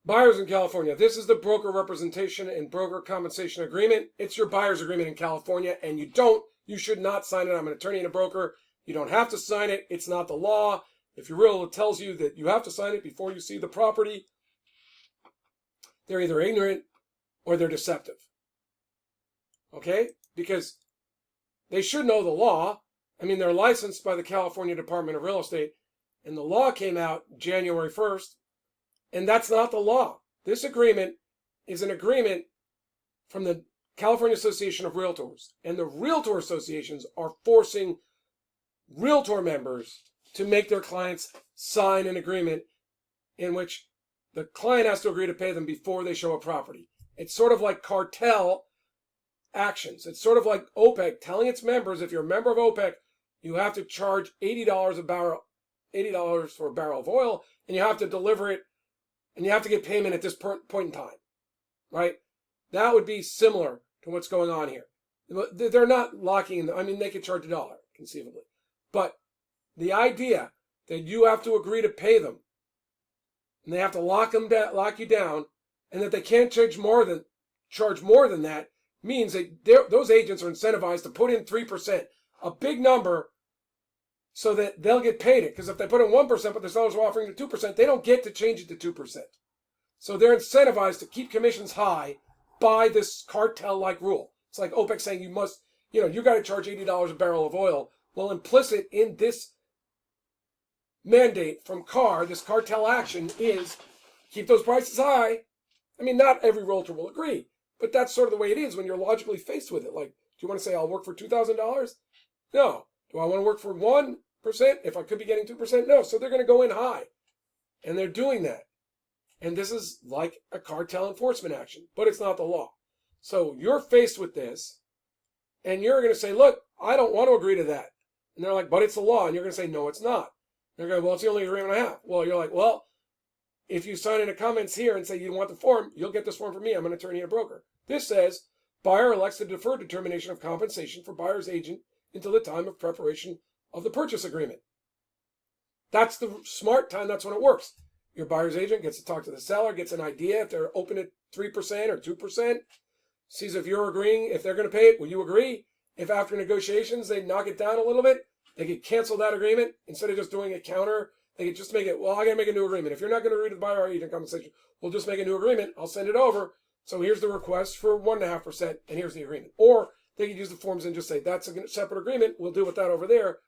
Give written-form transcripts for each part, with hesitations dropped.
Buyers in California. This is the broker representation and broker compensation agreement. It's your buyer's agreement in California, and you should not sign it. I'm an attorney and a broker. You don't have to sign it. It's not the law. If your realtor tells you that you have to sign it before you see the property, they're either ignorant or they're deceptive. Okay? Because they should know the law. I mean, they're licensed by the California Department of Real Estate, and the law came out January 1st. And that's not the law. This agreement is an agreement from the California Association of Realtors. And the Realtor associations are forcing Realtor members to make their clients sign an agreement in which the client has to agree to pay them before they show a property. It's sort of like cartel actions. It's sort of like OPEC telling its members, if you're a member of OPEC, you have to charge $80 a barrel, $80 for a barrel of oil, and you have to deliver it. And you have to get payment at this point in time, right? That would be similar to what's going on here. They're not locking in. I mean, they could charge $1, conceivably. But the idea that you have to agree to pay them, and they have to lock you down, and that they can't charge more than that, means that those agents are incentivized to put in 3%, a big number, so that they'll get paid it. Because if they put in 1%, but the sellers are offering the 2%, they don't get to change it to 2%. So they're incentivized to keep commissions high by this cartel-like rule. It's like OPEC saying you got to charge $80 a barrel of oil. Well, implicit in this mandate from this cartel action, is keep those prices high. I mean, not every realtor will agree, but that's sort of the way it is when you're logically faced with it. Like, do you want to say I'll work for $2,000? No. Do I want to work for 1% if I could be getting 2%? No. So they're going to go in high. And they're doing that. And this is like a cartel enforcement action, but it's not the law. So you're faced with this, and you're going to say, look, I don't want to agree to that. And they're like, but it's the law. And you're going to say, no, it's not. And they're going, well, it's the only agreement I have. Well, you're like, well, if you sign in the comments here and say you want the form, you'll get this form from me. I'm an attorney and a broker. This says, buyer elects to defer determination of compensation for buyer's agent until the time of preparation of the purchase agreement. That's the smart time. That's when it works. Your buyer's agent gets to talk to the seller, gets an idea if they're open at 3% or 2%, sees if you're agreeing, if they're going to pay it, will you agree? If after negotiations they knock it down a little bit, they could cancel that agreement instead of just doing a counter. They could just make it, well, I got to make a new agreement. If you're not going to agree to the buyer agent compensation, we'll just make a new agreement. I'll send it over. So here's the request for 1.5%, and here's the agreement. Or they could use the forms and just say, that's a separate agreement. We'll deal with that over there.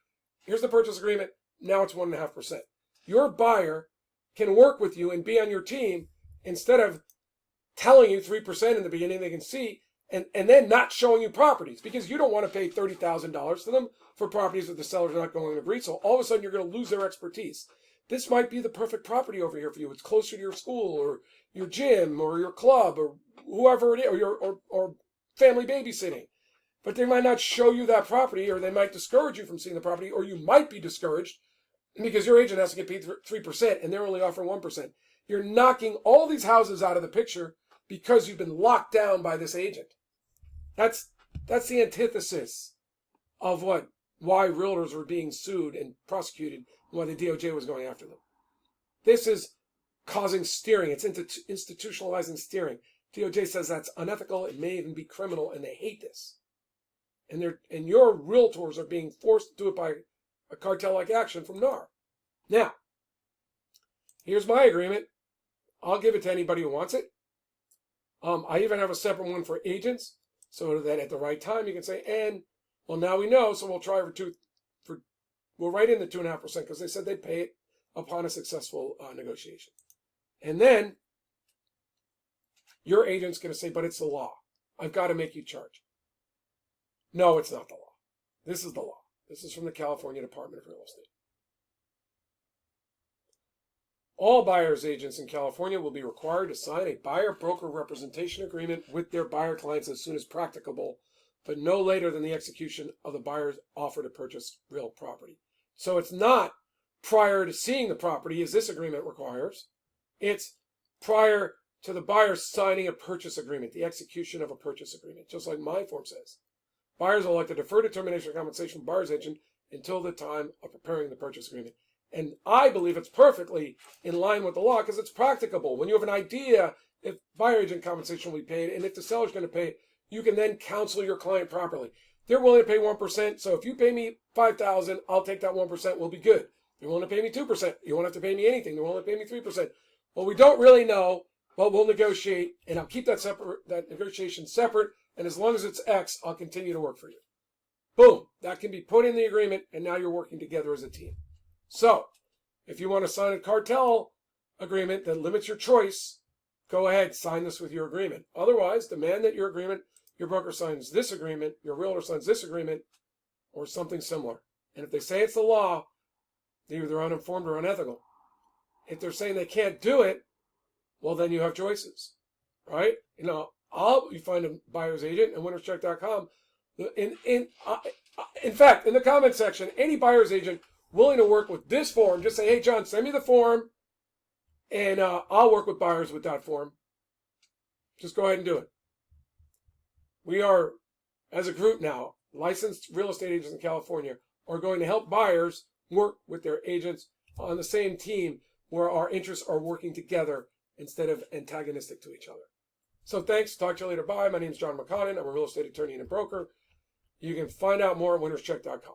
Here's the purchase agreement. Now it's 1.5%. Your buyer can work with you and be on your team instead of telling you 3% in the beginning they can see and then not showing you properties, because you don't want to pay $30,000 to them for properties that the sellers are not going to agree. So all of a sudden you're going to lose their expertise. This might be the perfect property over here for you. It's closer to your school or your gym or your club or whoever it is, or family babysitting. But they might not show you that property, or they might discourage you from seeing the property, or you might be discouraged because your agent has to get paid 3% and they're only offering 1%. You're knocking all these houses out of the picture because you've been locked down by this agent. That's the antithesis of why realtors were being sued and prosecuted, and why the DOJ was going after them. This is causing steering. It's institutionalizing steering. DOJ says that's unethical. It may even be criminal, and they hate this. And your realtors are being forced to do it by a cartel-like action from NAR. Now, here's my agreement. I'll give it to anybody who wants it. I even have a separate one for agents, so that at the right time you can say, and, well, now we know, so we'll try we'll write in the 2.5% because they said they'd pay it upon a successful negotiation. And then your agent's going to say, but it's the law. I've got to make you charge. No, it's not the law. This is the law. This is from the California Department of Real Estate. All buyer's agents in California will be required to sign a buyer-broker representation agreement with their buyer clients as soon as practicable, but no later than the execution of the buyer's offer to purchase real property. So it's not prior to seeing the property, as this agreement requires. It's prior to the buyer signing a purchase agreement, the execution of a purchase agreement, just like my form says. Buyers will elect to defer determination of compensation from buyer's agent until the time of preparing the purchase agreement. And I believe it's perfectly in line with the law because it's practicable. When you have an idea if buyer agent compensation will be paid and if the seller's going to pay it, you can then counsel your client properly. They're willing to pay 1%. So if you pay me $5,000, I'll take that 1%. We'll be good. They're willing to pay me 2%. You won't have to pay me anything. They're willing to pay me 3%. Well, we don't really know, but we'll negotiate, and I'll keep that negotiation separate. And as long as it's X, I'll continue to work for you. Boom. That can be put in the agreement, and now you're working together as a team. So if you want to sign a cartel agreement that limits your choice, go ahead, sign this with your agreement. Otherwise, demand that your broker signs this agreement, your realtor signs this agreement, or something similar. And if they say it's the law, they're either uninformed or unethical. If they're saying they can't do it, well, then you have choices, right? You find a buyer's agent at winnerscheck.com. In fact, in the comment section, any buyer's agent willing to work with this form, just say, hey, John, send me the form, and I'll work with buyers with that form. Just go ahead and do it. We are, as a group now, licensed real estate agents in California, are going to help buyers work with their agents on the same team where our interests are working together instead of antagonistic to each other. So thanks. Talk to you later. Bye. My name is John McConnin. I'm a real estate attorney and a broker. You can find out more at winnerscheck.com.